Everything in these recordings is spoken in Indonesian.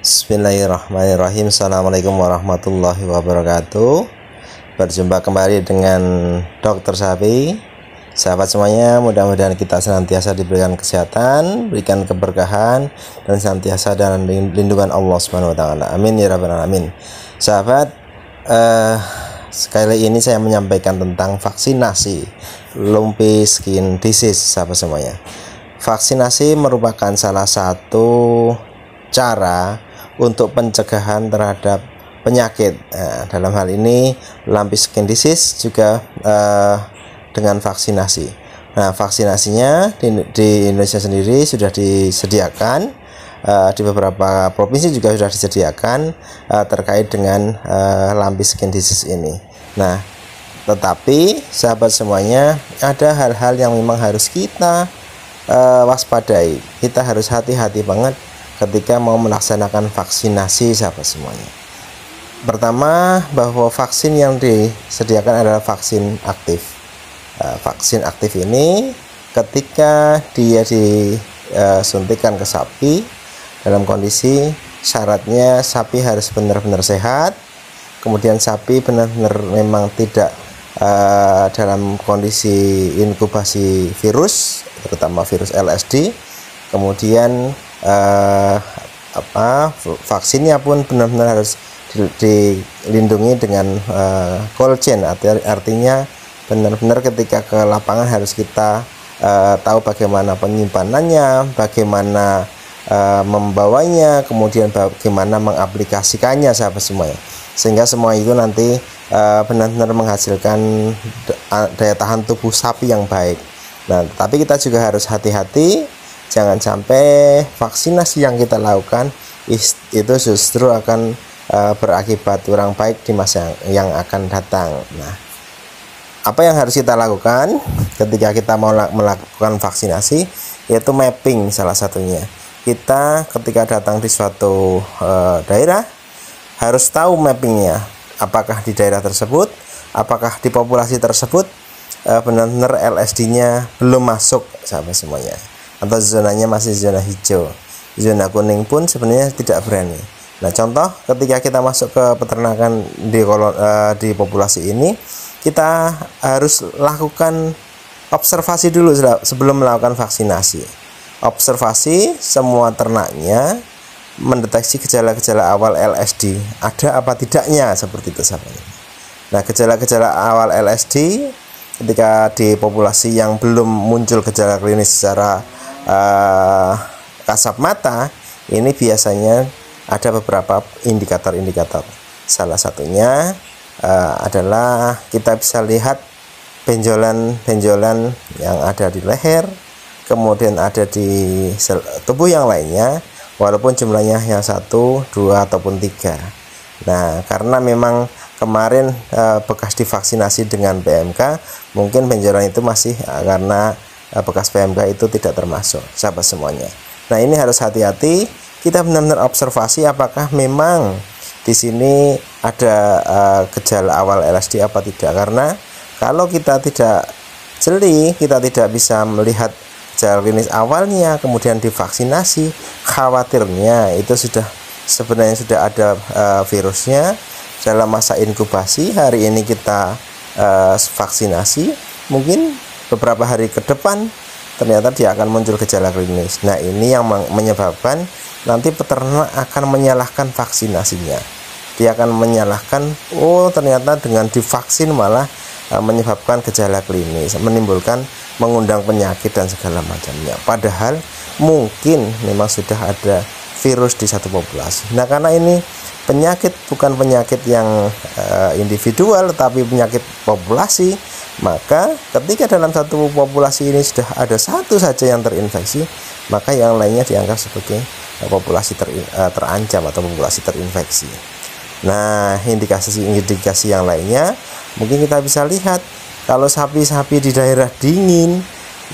Bismillahirrahmanirrahim. Assalamualaikum warahmatullahi wabarakatuh. Berjumpa kembali dengan Dokter Sapi. Sahabat semuanya, mudah-mudahan kita senantiasa diberikan kesehatan, berikan keberkahan, dan senantiasa dalam lindungan Allah Subhanahu wa taala. Amin ya rabbal alamin. Sahabat, sekali ini saya menyampaikan tentang vaksinasi lumpy skin disease. Sahabat semuanya, vaksinasi merupakan salah satu cara untuk pencegahan terhadap penyakit. Dalam hal ini lumpy skin disease juga dengan vaksinasi. Nah, vaksinasinya di Indonesia sendiri sudah disediakan, di beberapa provinsi juga sudah disediakan terkait dengan lumpy skin disease ini. Nah, tetapi sahabat semuanya, ada hal-hal yang memang harus kita waspadai. Kita harus hati-hati banget ketika mau melaksanakan vaksinasi, sahabat semuanya. Pertama, bahwa vaksin yang disediakan adalah vaksin aktif. Vaksin aktif ini ketika dia disuntikan ke sapi, dalam kondisi syaratnya sapi harus benar-benar sehat, kemudian sapi benar-benar memang tidak dalam kondisi inkubasi virus, terutama virus LSD. Kemudian vaksinnya pun benar-benar harus dilindungi dengan cold chain, artinya benar-benar ketika ke lapangan harus kita tahu bagaimana penyimpanannya, bagaimana membawanya, kemudian bagaimana mengaplikasikannya, sahabat semuanya, sehingga semua itu nanti benar-benar menghasilkan daya tahan tubuh sapi yang baik. Nah, tapi kita juga harus hati-hati, jangan sampai vaksinasi yang kita lakukan itu justru akan berakibat kurang baik di masa yang akan datang. Nah, apa yang harus kita lakukan ketika kita mau melakukan vaksinasi, yaitu mapping salah satunya. Kita ketika datang di suatu daerah harus tahu mappingnya, apakah di daerah tersebut, apakah di populasi tersebut benar-benar LSD-nya belum masuk, sahabat semuanya, atau zonanya masih zona hijau. Zona kuning pun sebenarnya tidak berani. Nah, contoh ketika kita masuk ke peternakan di populasi ini, kita harus lakukan observasi dulu sebelum melakukan vaksinasi. Observasi semua ternaknya, mendeteksi gejala-gejala awal LSD ada apa tidaknya, seperti itu, sahabat. Nah, gejala-gejala awal LSD ketika di populasi yang belum muncul gejala klinis secara kasat mata, ini biasanya ada beberapa indikator-indikator. Salah satunya adalah kita bisa lihat benjolan-benjolan yang ada di leher, kemudian ada di tubuh yang lainnya, walaupun jumlahnya yang 1, 2, ataupun 3. Nah, karena memang kemarin bekas divaksinasi dengan PMK, mungkin benjolan itu masih karena bekas PMK itu tidak termasuk, sahabat semuanya. Nah, ini harus hati-hati, kita benar-benar observasi apakah memang di sini ada gejala awal LSD apa tidak. Karena kalau kita tidak jeli, kita tidak bisa melihat gejala klinis awalnya, kemudian divaksinasi, khawatirnya itu sebenarnya sudah ada virusnya dalam masa inkubasi. Hari ini kita vaksinasi, mungkin beberapa hari ke depan ternyata dia akan muncul gejala klinis. Nah, ini yang menyebabkan nanti peternak akan menyalahkan vaksinasinya. Dia akan menyalahkan, ternyata dengan divaksin malah menyebabkan gejala klinis, mengundang penyakit dan segala macamnya. Padahal mungkin memang sudah ada virus di satu populasi. Nah, karena ini penyakit bukan penyakit yang individual, tapi penyakit populasi, maka ketika dalam satu populasi ini sudah ada satu saja yang terinfeksi, maka yang lainnya dianggap sebagai populasi terancam atau populasi terinfeksi. Nah, indikasi yang lainnya mungkin kita bisa lihat kalau sapi-sapi di daerah dingin,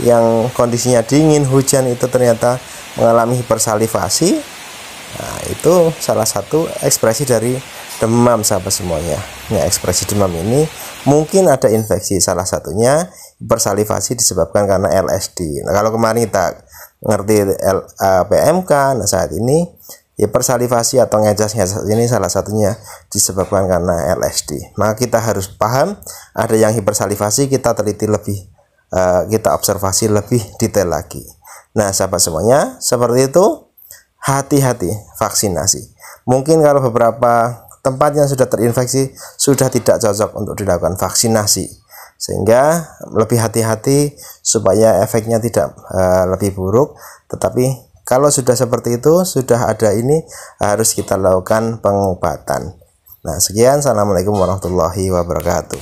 yang kondisinya dingin, hujan, itu ternyata mengalami hipersalivasi. Nah, itu salah satu ekspresi dari demam, sahabat semuanya. Nah, ekspresi demam ini mungkin ada infeksi, salah satunya hipersalivasi disebabkan karena LSD. Nah, kalau kemarin kita ngerti PMK, nah saat ini hipersalivasi atau ngecas-ngecas ini salah satunya disebabkan karena LSD. Maka kita harus paham ada yang hipersalivasi, kita teliti lebih, kita observasi lebih detail lagi. Nah sahabat semuanya, seperti itu, hati-hati vaksinasi. Mungkin kalau beberapa tempat yang sudah terinfeksi sudah tidak cocok untuk dilakukan vaksinasi, sehingga lebih hati-hati supaya efeknya tidak lebih buruk. Tetapi kalau sudah seperti itu, sudah ada ini, harus kita lakukan pengobatan. Nah sekian, assalamualaikum warahmatullahi wabarakatuh.